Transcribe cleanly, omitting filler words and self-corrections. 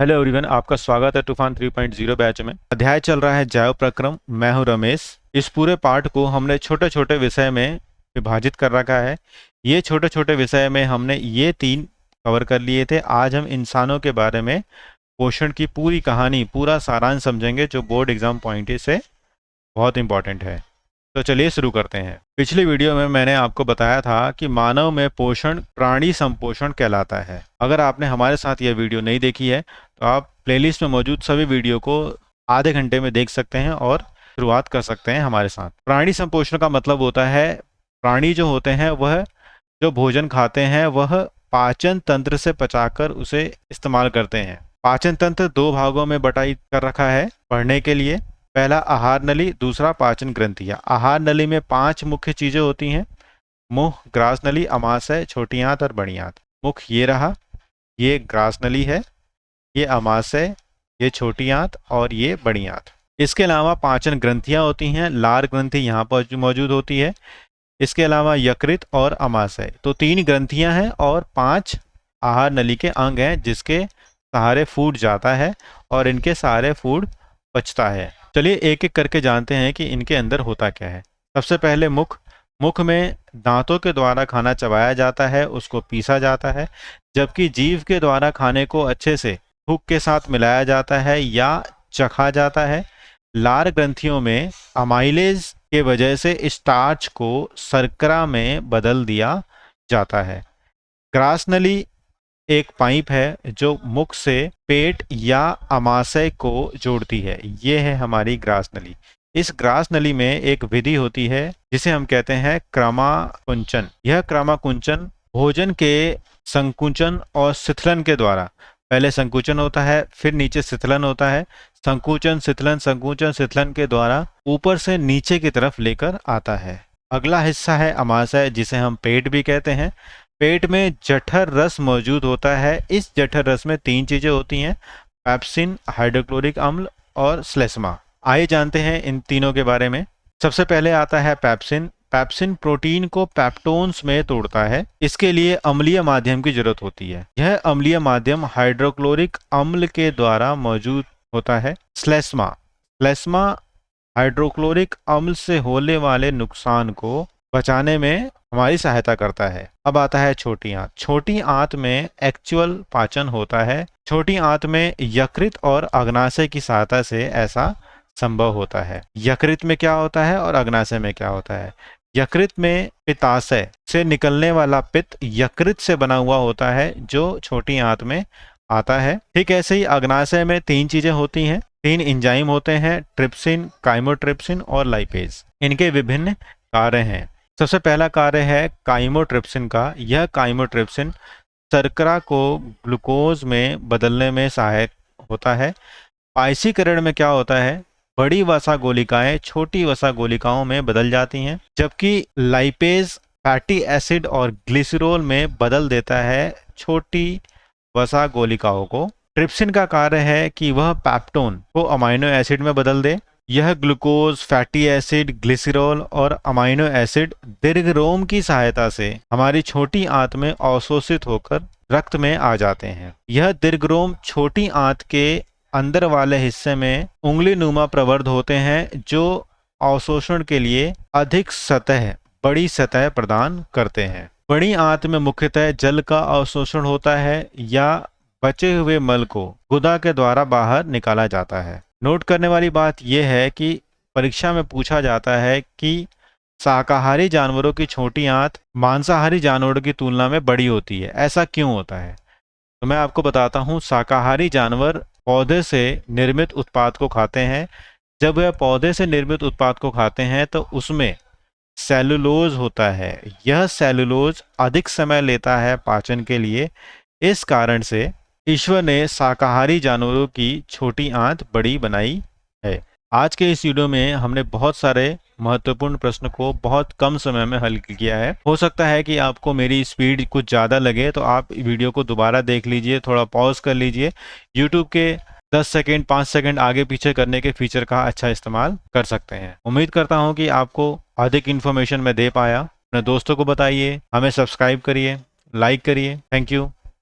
Hello everyone, आपका स्वागत है तूफान 3.0 बैच में। अध्याय चल रहा है जैव प्रक्रम। मैं हूं रमेश। इस पूरे पाठ को हमने छोटे छोटे विषय में विभाजित कर रखा है। ये छोटे छोटे विषय में हमने ये 3 कवर कर लिए थे। आज हम इंसानों के बारे में पोषण की पूरी कहानी, पूरा सारांश समझेंगे, जो बोर्ड एग्जाम पॉइंट से बहुत इंपॉर्टेंट है। तो चलिए शुरू करते हैं। पिछली वीडियो में मैंने आपको बताया था कि मानव में पोषण प्राणी संपोषण कहलाता है। अगर आपने हमारे साथ यह वीडियो नहीं देखी है तो आप प्लेलिस्ट में मौजूद सभी वीडियो को आधे घंटे में देख सकते हैं और शुरुआत कर सकते हैं हमारे साथ। प्राणी संपोषण का मतलब होता है, प्राणी जो होते हैं वह जो भोजन खाते हैं वह पाचन तंत्र से पचाकर उसे इस्तेमाल करते हैं। पाचन तंत्र 2 भागों में बटाई कर रखा है पढ़ने के लिए। पहला आहार नली, दूसरा पाचन ग्रंथियां। आहार नली में 5 मुख्य चीजें होती हैं: मुख, ग्रास नली, अमाशय, छोटी आंत और बड़ी आंत। मुख ये रहा, ये ग्रास नली है, ये अमाशय, ये छोटी आंत और ये बड़ी आंत। इसके अलावा पाचन ग्रंथियां होती हैं। लार ग्रंथि यहाँ पर मौजूद होती है। इसके अलावा यकृत और अमाशय। तो 3 ग्रंथियां हैं और 5 आहार नली के अंग हैं जिसके सहारे फूड जाता है और इनके सहारे फूड पचता है। चलिए एक एक करके जानते हैं कि इनके अंदर होता क्या है। सबसे पहले मुख। मुख में दांतों के द्वारा खाना चबाया जाता है, उसको पीसा जाता है, जबकि जीभ के द्वारा खाने को अच्छे से थूक के साथ मिलाया जाता है या चखा जाता है। लार ग्रंथियों में अमाइलेज के वजह से स्टार्च को शर्करा में बदल दिया जाता है। ग्रास नली एक पाइप है जो मुख से पेट या अमाशय को जोड़ती है। ये है हमारी ग्रास नली। इस ग्रास नली में एक विधि होती है जिसे हम कहते हैं क्रमाकुंचन। यह क्रमाकुंचन भोजन के संकुचन और शिथिलन के द्वारा, पहले संकुचन होता है फिर नीचे शिथिलन होता है, संकुचन शिथिलन के द्वारा ऊपर से नीचे की तरफ लेकर आता है। अगला हिस्सा है अमाशय, जिसे हम पेट भी कहते हैं। पेट में जठर रस मौजूद होता है। इस जठर रस में 3 चीजें होती हैं: पेप्सिन, हाइड्रोक्लोरिक अम्ल और श्लेष्मा। आइए जानते हैं इन तीनों के बारे में। सबसे पहले आता है पेप्सिन। पेप्सिन प्रोटीन को पेप्टोन्स में तोड़ता है। इसके लिए अम्लीय माध्यम की जरूरत होती है। यह अम्लीय माध्यम हाइड्रोक्लोरिक अम्ल के द्वारा मौजूद होता है। श्लेष्मा हाइड्रोक्लोरिक अम्ल से होने वाले नुकसान को बचाने में हमारी सहायता करता है। अब आता है छोटी आंत। छोटी आंत में एक्चुअल पाचन होता है। छोटी आंत में यकृत और अग्नाशय की सहायता से ऐसा संभव होता है। यकृत में क्या होता है और अग्नाशय में क्या होता है? यकृत में पित्ताशय से निकलने वाला पित्त यकृत से बना हुआ होता है जो छोटी आंत में आता है। ठीक ऐसे ही अग्नाशय में 3 चीजें होती हैं, 3 एंजाइम होते हैं: ट्रिप्सिन, काइमोट्रिप्सिन और लाइपेज। इनके विभिन्न कार्य हैं। सबसे पहला कार्य है काइमोट्रिप्सिन का। यह काइमोट्रिप्सिन शर्करा को ग्लूकोज में बदलने में सहायक होता है। पाइसीकरण में क्या होता है? बड़ी वसा गोलिकाएं छोटी वसा गोलिकाओं में बदल जाती हैं, जबकि लाइपेज फैटी एसिड और ग्लिसरॉल में बदल देता है छोटी वसा गोलिकाओं को। ट्रिप्सिन का कार्य है कि वह पेप्टोन को अमाइनो एसिड में बदल दे। यह ग्लूकोज, फैटी एसिड, ग्लिसरॉल और अमाइनो एसिड दीर्घरोम की सहायता से हमारी छोटी आंत में अवशोषित होकर रक्त में आ जाते हैं। यह दीर्घरोम छोटी आंत के अंदर वाले हिस्से में उंगली नुमा प्रवर्ध होते हैं जो अवशोषण के लिए अधिक बड़ी सतह प्रदान करते हैं। बड़ी आंत में मुख्यतः जल का अवशोषण होता है या बचे हुए मल को गुदा के द्वारा बाहर निकाला जाता है। नोट करने वाली बात यह है कि परीक्षा में पूछा जाता है कि शाकाहारी जानवरों की छोटी आंत मांसाहारी जानवरों की तुलना में बड़ी होती है। ऐसा क्यों होता है? तो मैं आपको बताता हूँ। शाकाहारी जानवर पौधे से निर्मित उत्पाद को खाते हैं। जब वह पौधे से निर्मित उत्पाद को खाते हैं तो उसमें सेलुलोज होता है। यह सेलुलोज अधिक समय लेता है पाचन के लिए। इस कारण से ईश्वर ने शाकाहारी जानवरों की छोटी आंत बड़ी बनाई है। आज के इस वीडियो में हमने बहुत सारे महत्वपूर्ण प्रश्न को बहुत कम समय में हल किया है। हो सकता है कि आपको मेरी स्पीड कुछ ज़्यादा लगे तो आप वीडियो को दोबारा देख लीजिए, थोड़ा पॉज कर लीजिए। यूट्यूब के 10 सेकेंड 5 सेकेंड आगे पीछे करने के फीचर का अच्छा इस्तेमाल कर सकते हैं। उम्मीद करता हूँ कि आपको अधिक इन्फॉर्मेशन मैं दे पाया। अपने दोस्तों को बताइए, हमें सब्सक्राइब करिए, लाइक करिए। Thank you.